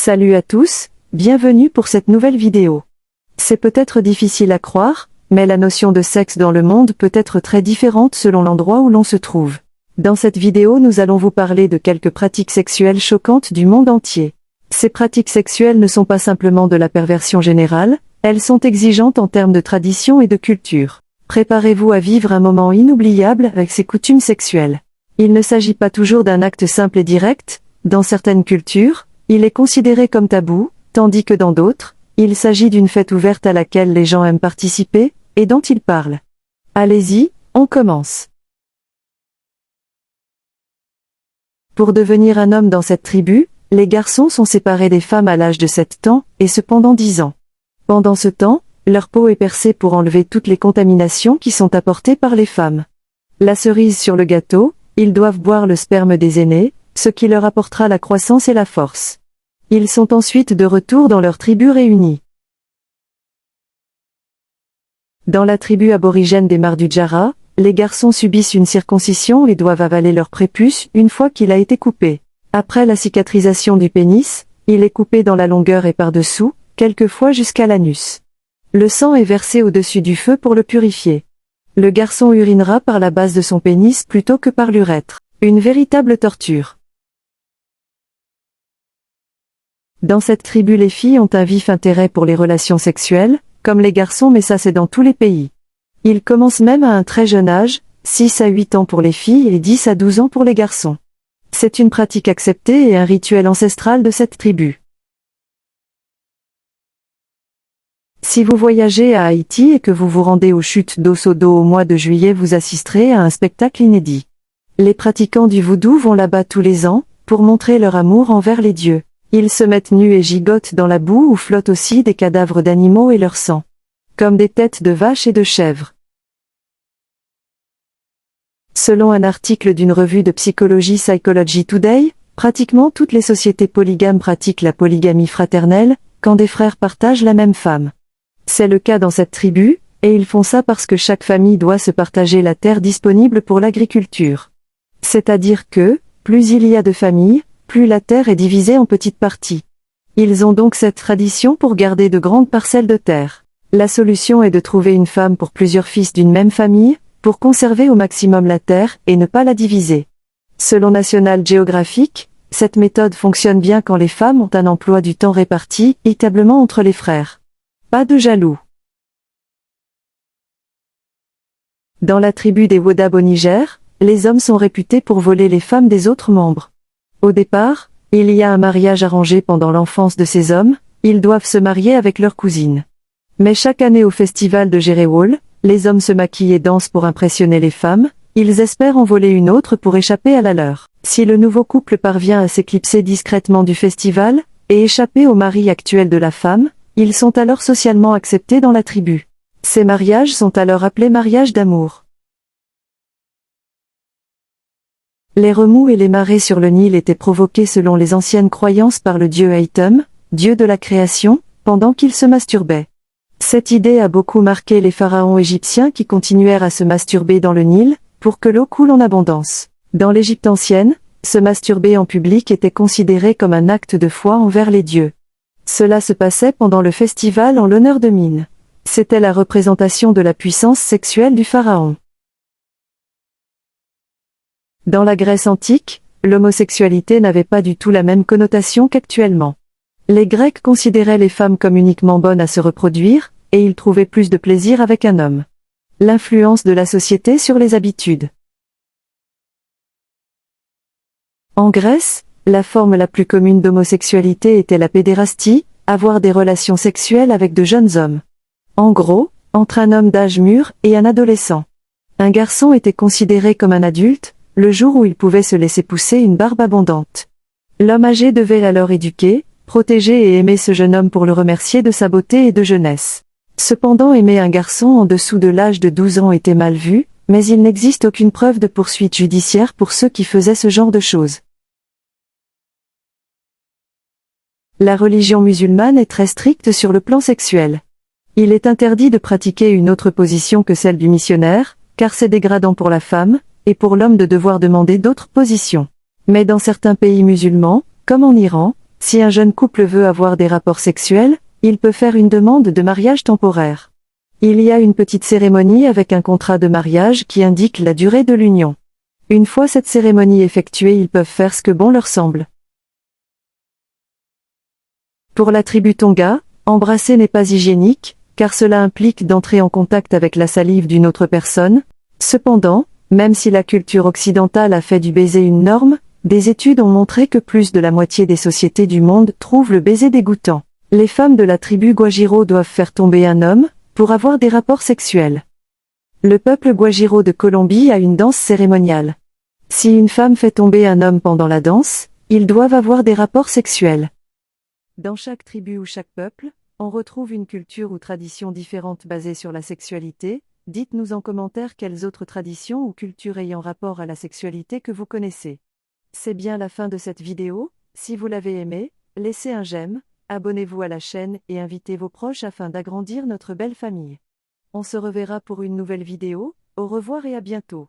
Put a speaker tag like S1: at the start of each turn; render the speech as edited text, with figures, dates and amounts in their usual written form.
S1: Salut à tous, bienvenue pour cette nouvelle vidéo. C'est peut-être difficile à croire, mais la notion de sexe dans le monde peut être très différente selon l'endroit où l'on se trouve. Dans cette vidéo, nous allons vous parler de quelques pratiques sexuelles choquantes du monde entier. Ces pratiques sexuelles ne sont pas simplement de la perversion générale, elles sont exigeantes en termes de tradition et de culture. Préparez-vous à vivre un moment inoubliable avec ces coutumes sexuelles. Il ne s'agit pas toujours d'un acte simple et direct. Dans certaines cultures, il est considéré comme tabou, tandis que dans d'autres, il s'agit d'une fête ouverte à laquelle les gens aiment participer, et dont ils parlent. Allez-y, on commence. Pour devenir un homme dans cette tribu, les garçons sont séparés des femmes à l'âge de 7 ans, et ce pendant 10 ans. Pendant ce temps, leur peau est percée pour enlever toutes les contaminations qui sont apportées par les femmes. La cerise sur le gâteau, ils doivent boire le sperme des aînés, ce qui leur apportera la croissance et la force. Ils sont ensuite de retour dans leur tribu réunie. Dans la tribu aborigène des Mardudjara, les garçons subissent une circoncision et doivent avaler leur prépuce une fois qu'il a été coupé. Après la cicatrisation du pénis, il est coupé dans la longueur et par-dessous, quelquefois jusqu'à l'anus. Le sang est versé au-dessus du feu pour le purifier. Le garçon urinera par la base de son pénis plutôt que par l'urètre. Une véritable torture. Dans cette tribu, les filles ont un vif intérêt pour les relations sexuelles, comme les garçons, mais ça c'est dans tous les pays. Ils commencent même à un très jeune âge, 6 à 8 ans pour les filles et 10 à 12 ans pour les garçons. C'est une pratique acceptée et un rituel ancestral de cette tribu. Si vous voyagez à Haïti et que vous vous rendez aux chutes d'Ossodo au mois de juillet, vous assisterez à un spectacle inédit. Les pratiquants du voodoo vont là-bas tous les ans, pour montrer leur amour envers les dieux. Ils se mettent nus et gigotent dans la boue où flottent aussi des cadavres d'animaux et leur sang. Comme des têtes de vaches et de chèvres. Selon un article d'une revue de psychologie Psychology Today, pratiquement toutes les sociétés polygames pratiquent la polygamie fraternelle, quand des frères partagent la même femme. C'est le cas dans cette tribu, et ils font ça parce que chaque famille doit se partager la terre disponible pour l'agriculture. C'est-à-dire que, plus il y a de familles, plus la terre est divisée en petites parties. Ils ont donc cette tradition pour garder de grandes parcelles de terre. La solution est de trouver une femme pour plusieurs fils d'une même famille, pour conserver au maximum la terre et ne pas la diviser. Selon National Geographic, cette méthode fonctionne bien quand les femmes ont un emploi du temps réparti équitablement entre les frères. Pas de jaloux. Dans la tribu des Wodab au Niger, les hommes sont réputés pour voler les femmes des autres membres. Au départ, il y a un mariage arrangé pendant l'enfance de ces hommes, ils doivent se marier avec leur cousine. Mais chaque année au festival de Jerewol, les hommes se maquillent et dansent pour impressionner les femmes, ils espèrent en voler une autre pour échapper à la leur. Si le nouveau couple parvient à s'éclipser discrètement du festival, et échapper au mari actuel de la femme, ils sont alors socialement acceptés dans la tribu. Ces mariages sont alors appelés mariages d'amour. Les remous et les marées sur le Nil étaient provoqués selon les anciennes croyances par le dieu Hathor, dieu de la création, pendant qu'il se masturbait. Cette idée a beaucoup marqué les pharaons égyptiens qui continuèrent à se masturber dans le Nil, pour que l'eau coule en abondance. Dans l'Égypte ancienne, se masturber en public était considéré comme un acte de foi envers les dieux. Cela se passait pendant le festival en l'honneur de Mine. C'était la représentation de la puissance sexuelle du pharaon. Dans la Grèce antique, l'homosexualité n'avait pas du tout la même connotation qu'actuellement. Les Grecs considéraient les femmes comme uniquement bonnes à se reproduire, et ils trouvaient plus de plaisir avec un homme. L'influence de la société sur les habitudes. En Grèce, la forme la plus commune d'homosexualité était la pédérastie, avoir des relations sexuelles avec de jeunes hommes. En gros, entre un homme d'âge mûr et un adolescent. Un garçon était considéré comme un adulte, le jour où il pouvait se laisser pousser une barbe abondante. L'homme âgé devait alors éduquer, protéger et aimer ce jeune homme pour le remercier de sa beauté et de jeunesse. Cependant, aimer un garçon en dessous de l'âge de 12 ans était mal vu, mais il n'existe aucune preuve de poursuite judiciaire pour ceux qui faisaient ce genre de choses. La religion musulmane est très stricte sur le plan sexuel. Il est interdit de pratiquer une autre position que celle du missionnaire, car c'est dégradant pour la femme, et pour l'homme de devoir demander d'autres positions. Mais dans certains pays musulmans, comme en Iran, Si un jeune couple veut avoir des rapports sexuels, il peut faire une demande de mariage temporaire. Il y a une petite cérémonie avec un contrat de mariage qui indique la durée de l'union. Une fois cette cérémonie effectuée, ils peuvent faire ce que bon leur semble. Pour la tribu Tonga, embrasser n'est pas hygiénique, car cela implique d'entrer en contact avec la salive d'une autre personne. Cependant, même si la culture occidentale a fait du baiser une norme, des études ont montré que plus de la moitié des sociétés du monde trouvent le baiser dégoûtant. Les femmes de la tribu Guajiro doivent faire tomber un homme pour avoir des rapports sexuels. Le peuple Guajiro de Colombie a une danse cérémoniale. Si une femme fait tomber un homme pendant la danse, ils doivent avoir des rapports sexuels. Dans chaque tribu ou chaque peuple, on retrouve une culture ou tradition différente basée sur la sexualité. Dites-nous en commentaire quelles autres traditions ou cultures ayant rapport à la sexualité que vous connaissez. C'est bien la fin de cette vidéo. Si vous l'avez aimée, laissez un j'aime, abonnez-vous à la chaîne et invitez vos proches afin d'agrandir notre belle famille. On se reverra pour une nouvelle vidéo. Au revoir et à bientôt.